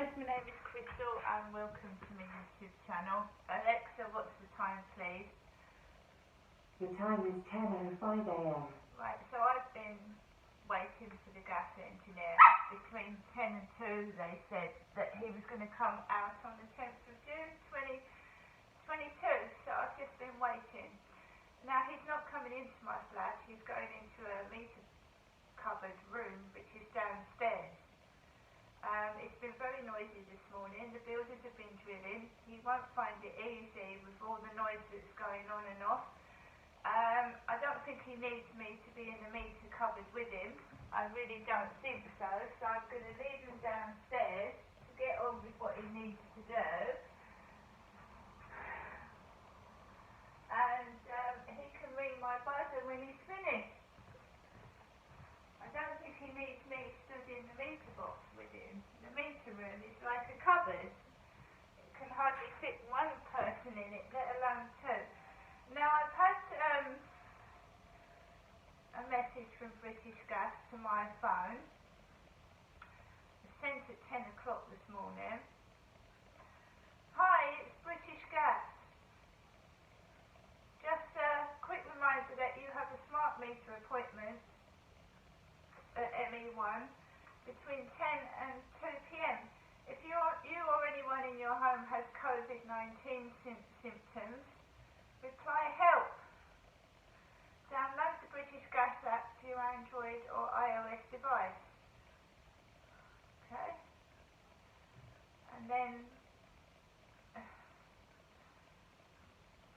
guys, my name is Crystal and welcome to my YouTube channel. Alexa, what's the time please? The time is 10:05 AM. Right, so I've been waiting for the gas engineer. Between 10 and 2 they said that he was going to come out on the 10th of June 2022, so I've just been waiting. Now he's not coming into my flat, he's going into a meter cupboard room which is downstairs. It's been very noisy this morning. The builders have been drilling. He won't find it easy with all the noise that's going on and off. I don't think he needs me to be in the meter cupboard with him. I really don't think so. So I'm going to leave him downstairs to get on with what he needs to do. And he can ring my buzzer when he's finished. I don't think he needs me stood in the meter box with him. The meter room is like a cupboard. It can hardly fit one person in it, let alone two. Now I've had a message from British Gas to my phone. It was sent at 10 o'clock this morning. Hi, it's British Gas. Just a quick reminder that you have a smart meter appointment at ME1 between 10 and 2 p.m. If you or anyone in your home has COVID-19 symptoms, reply help. Download the British Gas app to your Android or iOS device. Okay? And then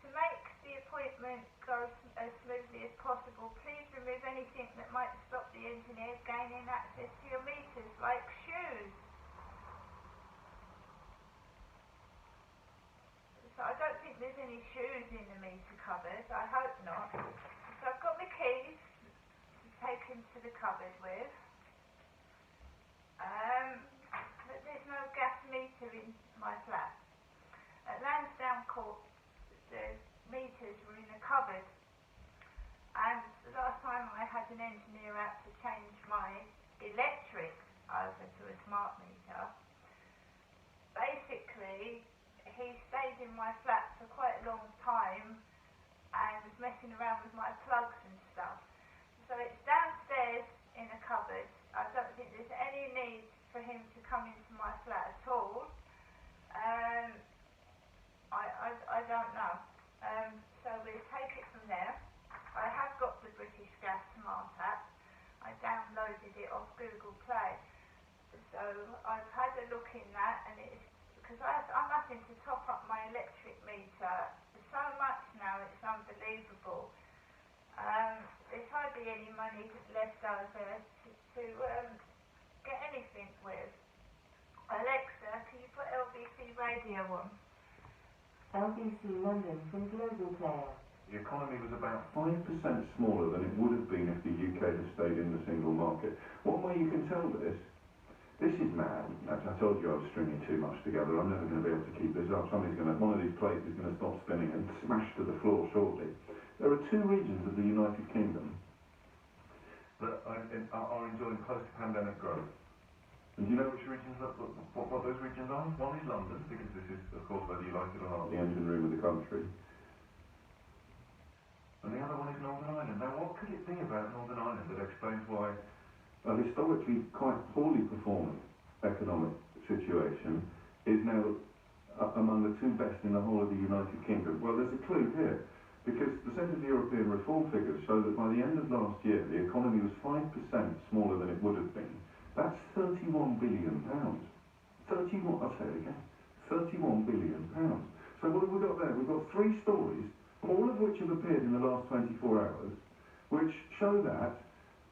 to make the appointment go as smoothly as possible, please remove anything that might stop the engineer gaining access to your meters, like shoes. So I don't think there's any shoes in the meter cupboard, I hope not. So I've got my keys to take him to the cupboard with. But there's no gas meter in my flat. At Lansdowne Court, the meters were in a cupboard. And the last time I had an engineer out to change my electric over to a smart meter, basically he stayed in my flat for quite a long time and was messing around with my plugs and stuff. So it's downstairs in a cupboard. I don't think there's any need for him to come into my flat at all. I don't know. So we'll take it from there. I have got the British Gas Smart app. I downloaded it off Google Play. So I've had a look in that, and it's because I'm having to top up my electric meter so much now, it's unbelievable. There's hardly any money left over to get anything with. Alexa, can you put LBC radio on? LBC London from Global Player. The economy was about 5% smaller than it would have been if the UK had stayed in the single market. One way you can tell this is mad. I told you I was stringing too much together. I'm never going to be able to keep this up. One of these plates is going to stop spinning and smash to the floor shortly. There are two regions of the United Kingdom that are enjoying post-pandemic growth. And do you know which regions, what those regions are? One is London, because this is, of course, whether you like it or not, the engine room of the country. And the other one is Northern Ireland. Now, what could it be about Northern Ireland that explains why a historically quite poorly performing economic situation is now among the two best in the whole of the United Kingdom? Well, there's a clue here, because the Centre for European Reform figures show that by the end of last year, the economy was 5% smaller than it would have been. That's £31 billion. 31, I'll say it again, £31 billion. So what have we got there? We've got three stories, all of which have appeared in the last 24 hours, which show that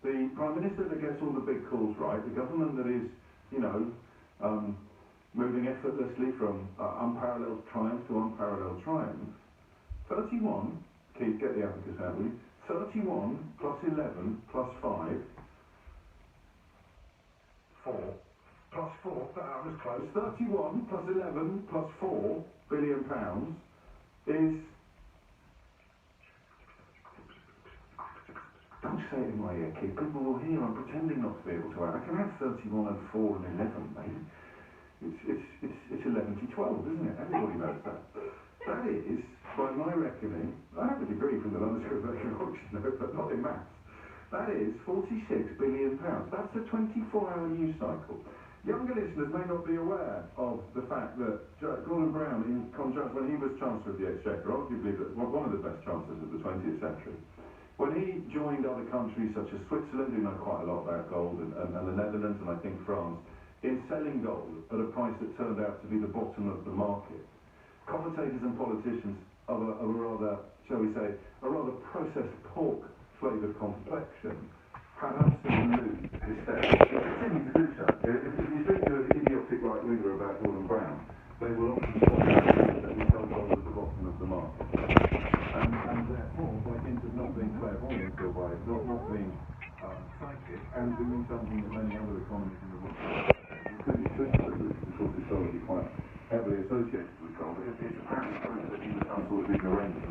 the Prime Minister that gets all the big calls right, the government that is, moving effortlessly from unparalleled triumph to unparalleled triumph, 31, Keith, get the abacus out of you, 31 plus 11 plus 5, 4, plus 4, that was close, 31 plus 11 plus 4 billion pounds is... Don't say it in my ear, kid. People will hear. I'm pretending not to be able to add. I can have 31 and 4 and 11, mate. It's 11 to 12, isn't it? Everybody knows that. That is, by my reckoning, I have a degree from the London School of Economics, you know, but not in maths. That is £46 billion. That's a 24-hour news cycle. Younger listeners may not be aware of the fact that Gordon Brown, in contrast, when he was Chancellor of the Exchequer, arguably one of the best chancellors of the 20th century, when he joined other countries such as Switzerland, who know quite a lot about gold, and the Netherlands, and I think France, in selling gold at a price that turned out to be the bottom of the market, commentators and politicians of a rather, shall we say, a rather processed pork flavoured complexion had absolute hysteria. They continue to do so. If you speak to an idiotic right winger about Gordon Brown, they will often say that we sell gold at the bottom of the market. And therefore, by dint of not being clairvoyant or by not being psychic and doing something that many other economies in the world, including Switzerland, which is of course historically quite heavily associated with gold, it's apparently true that he was some sort of ignoramus.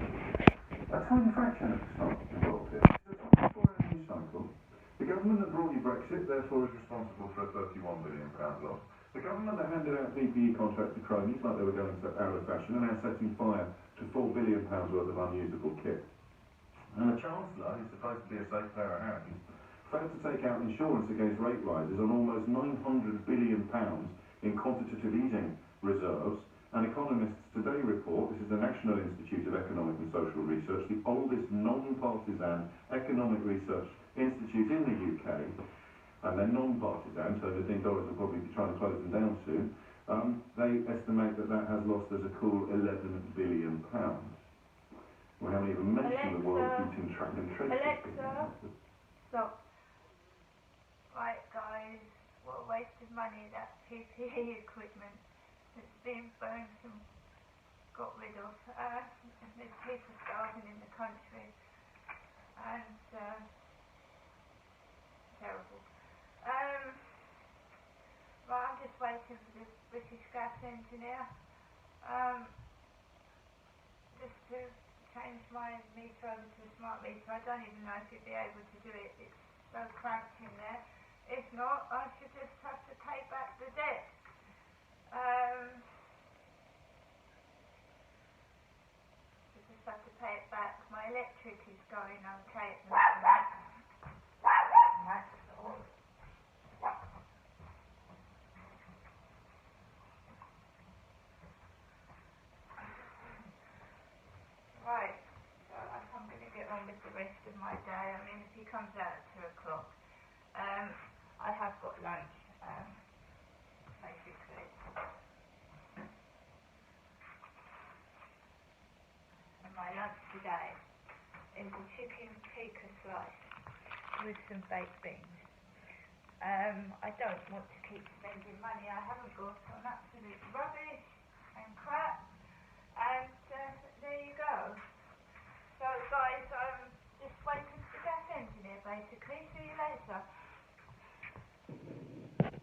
A tiny fraction of the stock involved here. It's a 24-hour news cycle. The government that brought you Brexit, therefore, is responsible for a £31 billion loss. The government that handed out PPE contracts to cronies like they were going out of fashion are now setting fire to £4 billion worth of unusable kit. And the Chancellor, who's supposed to be a safe pair of hands, failed to take out insurance against rate rises on almost £900 billion in quantitative easing reserves. And economists today report, this is the National Institute of Economic and Social Research, the oldest non-partisan economic research institute in the UK, and they're non-partisan, so they think Doris will probably be trying to close them down soon. They estimate that has lost us a cool £11 billion. We haven't even mentioned the world eating track and trace. Alexa, stop. Right, guys, what a waste of money, that PPE equipment that's being burnt and got rid of. And there's people starving in the country. And, terrible. Right, I'm just waiting for this British gas engineer. Just to change my meter over to a smart meter. I don't even know if he'd be able to do it. It's so cramped in there. If not, I should just have to pay back the debt. Should just have to pay it back. My electric is going okay at the moment. That's all. Right, so I'm going to get on with the rest of my day. I mean, if he comes out at 2 o'clock, I have got lunch, basically. And my lunch today is a chicken tikka slice with some baked beans. I don't want to keep spending money I haven't got on absolute rubbish and crap. And there you go.